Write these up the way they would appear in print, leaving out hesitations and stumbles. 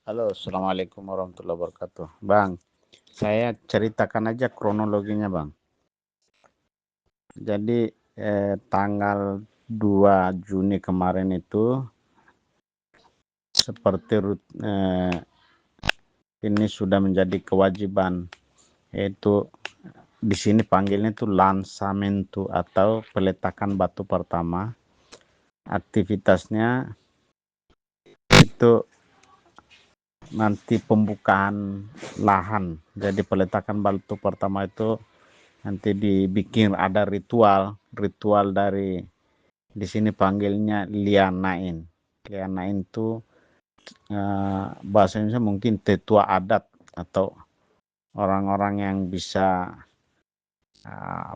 Halo, assalamualaikum warahmatullahi wabarakatuh. Bang, saya ceritakan aja kronologinya, Bang. Jadi tanggal 2 Juni kemarin itu seperti ini sudah menjadi kewajiban, yaitu di sini panggilnya itu lansamentu atau peletakan batu pertama. Aktivitasnya itu nanti pembukaan lahan. Jadi peletakan batu pertama itu nanti dibikin ada ritual dari di sini panggilnya lianain. Lianain itu bahasa Indonesia mungkin tetua adat atau orang-orang yang bisa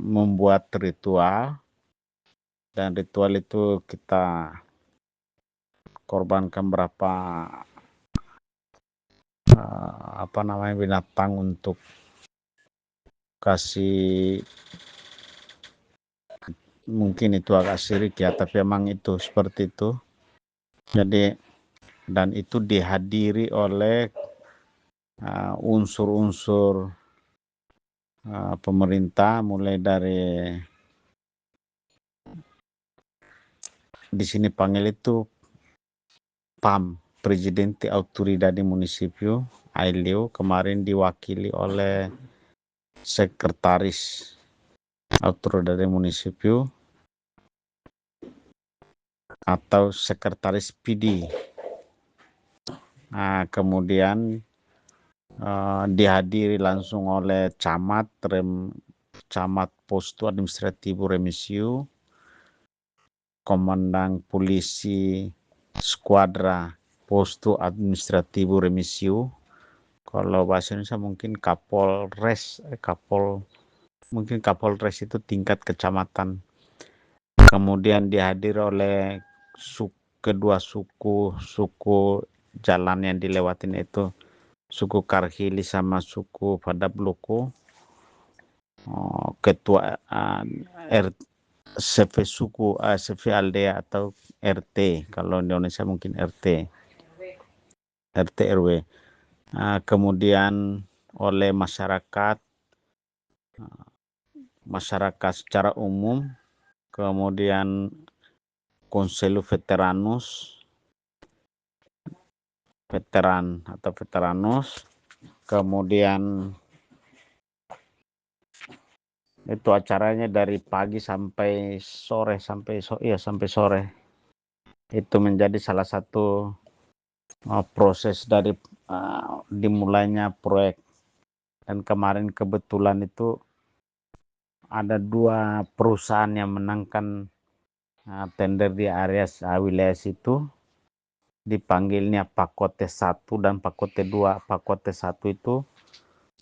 membuat ritual, dan ritual itu kita korbankan berapa binatang untuk kasih, mungkin itu agak syirik ya, tapi emang itu seperti itu. Jadi dan itu dihadiri oleh unsur-unsur pemerintah, mulai dari di sini panggil itu PAM, Presidente Autoridade Municipio, AILEO, kemarin diwakili oleh Sekretaris Autoridade Municipio atau Sekretaris PD. Nah, kemudian dihadiri langsung oleh camat Posto Administrativo Remisiu, komandan polisi skuadra Posto Administrativo Remisiu, kalau bahasa Indonesia mungkin Kapolres, mungkin Kapolres itu tingkat kecamatan. Kemudian dihadir oleh kedua suku jalan yang dilewatin, itu suku Karhili sama suku Padabloko. Ketua CV suku, CV Aldea atau RT, kalau di Indonesia mungkin RT RW. Kemudian oleh masyarakat secara umum, kemudian Konselu Veteranus, veteranus, kemudian itu acaranya dari pagi sampai sore, sampai sore. Itu menjadi salah satu proses dari dimulainya proyek. Dan kemarin kebetulan itu ada 2 perusahaan yang menangkan tender di area wilayah situ, dipanggilnya Pakote 1 dan Pakote 2. Pakote 1 itu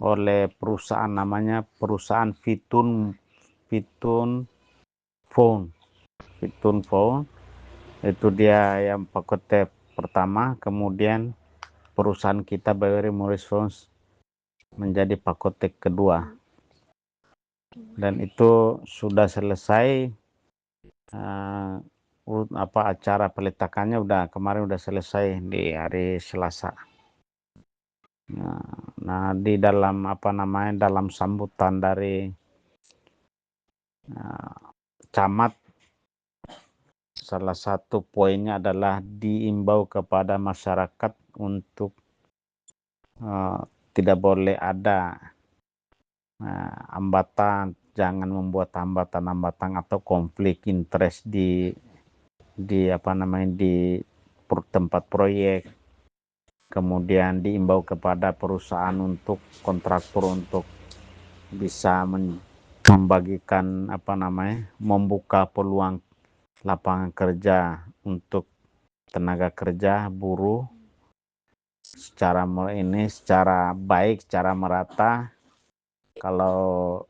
oleh perusahaan namanya perusahaan Vitun Phone. Itu dia yang Pakote pertama, kemudian perusahaan kita Bayori Morris Phones menjadi Pakote kedua. Dan itu sudah selesai acara peletakannya, kemarin udah selesai di hari Selasa. Nah, di dalam dalam sambutan dari camat, salah satu poinnya adalah diimbau kepada masyarakat untuk tidak boleh ada hambatan, jangan membuat hambatan atau konflik interest di tempat proyek. Kemudian diimbau kepada perusahaan untuk kontraktor untuk bisa membagikan membuka peluang lapangan kerja untuk tenaga kerja buruh secara baik, secara merata. Kalau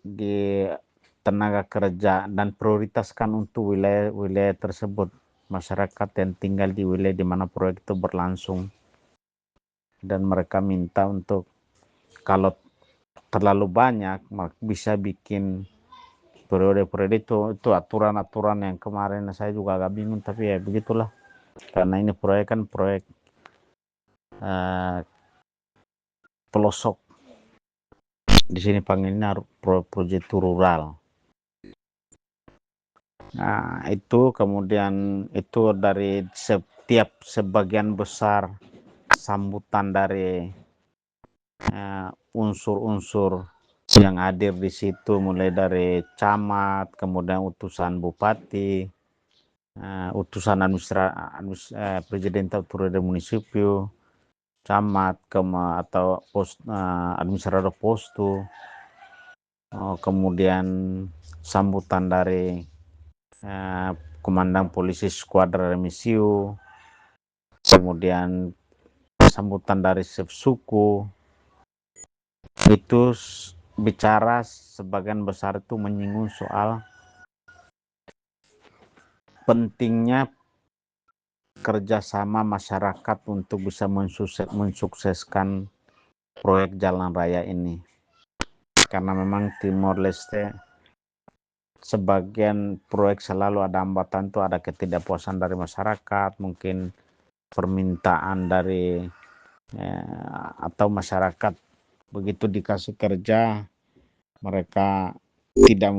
di tenaga kerja, dan prioritaskan untuk wilayah tersebut, masyarakat yang tinggal di wilayah di mana proyek itu berlangsung. Dan mereka minta untuk kalau terlalu banyak bisa bikin periode-periode itu aturan-aturan yang kemarin saya juga agak bingung, tapi ya begitulah, karena ini proyek pelosok. Di sini panggilnya proyek rural. Nah, itu kemudian itu dari setiap sebagian besar sambutan dari unsur-unsur yang hadir di situ, mulai dari camat, kemudian utusan bupati, utusan Presidente Autoridade Municipio, camat, atau administrator posto, kemudian sambutan dari komandan polisi skuadra remisiu, kemudian sambutan dari chef suku. Itu bicara sebagian besar itu menyinggung soal pentingnya kerjasama masyarakat untuk bisa mensukseskan proyek jalan raya ini. Karena memang Timor Leste sebagian proyek selalu ada hambatan, tuh ada ketidakpuasan dari masyarakat, mungkin permintaan dari atau masyarakat begitu dikasih kerja mereka tidak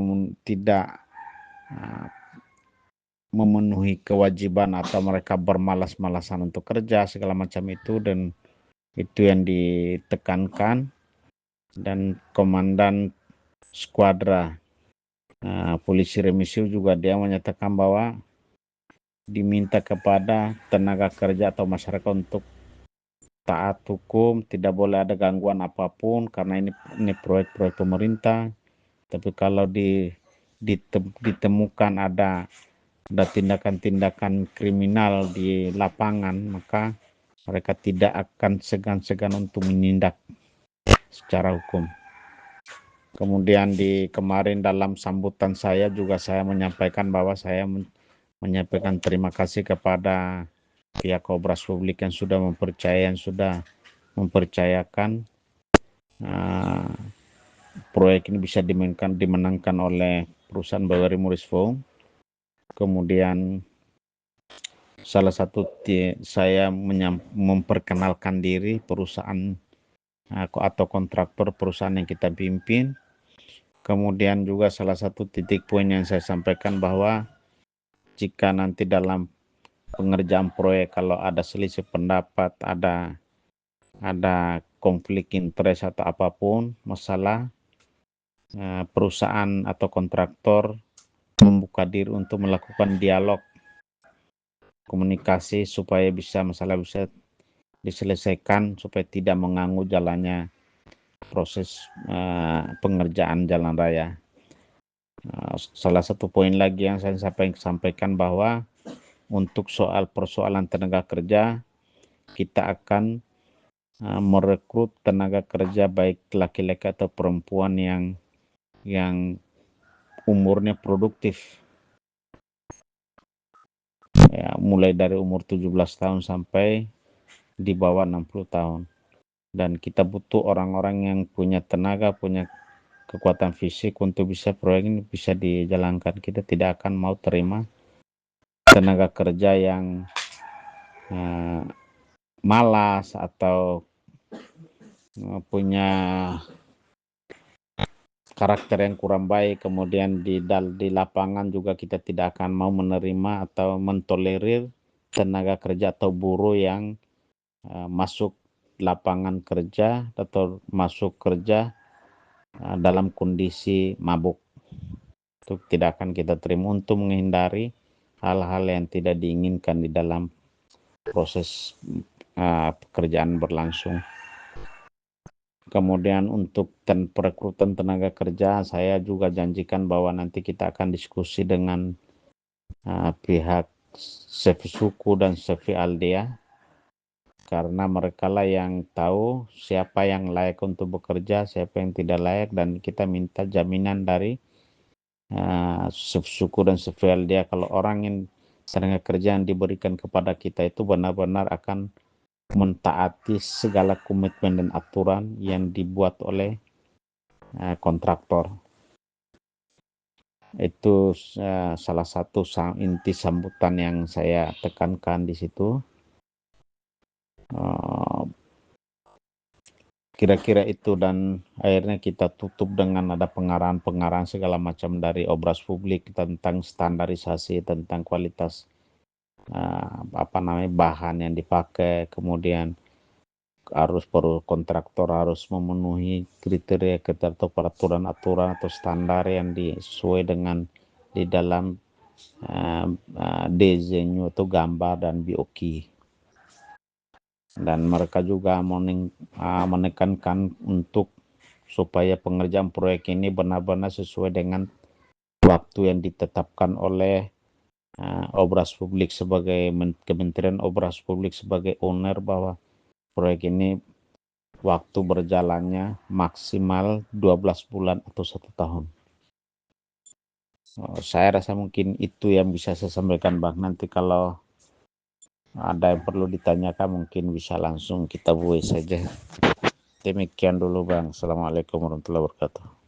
memenuhi kewajiban atau mereka bermalas-malasan untuk kerja segala macam itu, dan itu yang ditekankan. Dan komandan skuadra polisi remisiu juga dia menyatakan bahwa diminta kepada tenaga kerja atau masyarakat untuk taat hukum, tidak boleh ada gangguan apapun karena ini proyek-proyek pemerintah. Tapi kalau ditemukan ada tindakan-tindakan kriminal di lapangan, maka mereka tidak akan segan-segan untuk menindak secara hukum. Kemudian kemarin dalam sambutan saya juga saya menyampaikan bahwa saya menyampaikan terima kasih kepada pihak Obras Publik yang sudah mempercayakan proyek ini bisa dimenangkan oleh perusahaan Baweri Morisco. Kemudian salah satu saya memperkenalkan diri perusahaan atau kontraktor perusahaan yang kita pimpin. Kemudian juga salah satu titik poin yang saya sampaikan bahwa jika nanti dalam pengerjaan proyek kalau ada selisih pendapat, ada konflik interest atau apapun masalah, perusahaan atau kontraktor membuka diri untuk melakukan dialog komunikasi supaya masalah bisa diselesaikan supaya tidak mengganggu jalannya proses pengerjaan jalan raya. Salah satu poin lagi yang saya sampaikan bahwa untuk persoalan tenaga kerja, kita akan merekrut tenaga kerja baik laki-laki atau perempuan yang umurnya produktif, ya, mulai dari umur 17 tahun sampai di bawah 60 tahun. Dan kita butuh orang-orang yang punya tenaga, punya kekuatan fisik untuk bisa proyek ini bisa dijalankan. Kita tidak akan mau terima tenaga kerja yang malas atau punya karakter yang kurang baik. Kemudian di lapangan juga kita tidak akan mau menerima atau mentolerir tenaga kerja atau buruh yang masuk lapangan kerja atau masuk kerja dalam kondisi mabuk. Itu tidak akan kita terima untuk menghindari hal-hal yang tidak diinginkan di dalam proses pekerjaan berlangsung. Kemudian untuk perekrutan tenaga kerja, saya juga janjikan bahwa nanti kita akan diskusi dengan pihak Sevi Suku dan Sevi Aldea, karena mereka lah yang tahu siapa yang layak untuk bekerja, siapa yang tidak layak, dan kita minta jaminan dari Sevi Suku dan Sevi Aldea kalau orang yang tenaga kerja yang diberikan kepada kita itu benar-benar akan mentaati segala komitmen dan aturan yang dibuat oleh kontraktor. Itu salah satu inti sambutan yang saya tekankan di situ. Kira-kira itu, dan akhirnya kita tutup dengan ada pengarahan-pengarahan segala macam dari Obras Publik tentang standarisasi, tentang kualitas bahan yang dipakai, kemudian kontraktor harus memenuhi kriteria atau peraturan-aturan atau standar yang sesuai dengan di dalam desainnya atau gambar dan BOQ. Dan mereka juga menekankan untuk supaya pengerjaan proyek ini benar-benar sesuai dengan waktu yang ditetapkan oleh Obras Publik sebagai Kementerian Obras Publik sebagai owner, bahwa proyek ini waktu berjalannya maksimal 12 bulan atau 1 tahun. Saya rasa mungkin itu yang bisa saya sampaikan, Bang. Nanti kalau ada yang perlu ditanyakan mungkin bisa langsung kita buat saja. Demikian dulu, Bang. Assalamualaikum warahmatullahi wabarakatuh.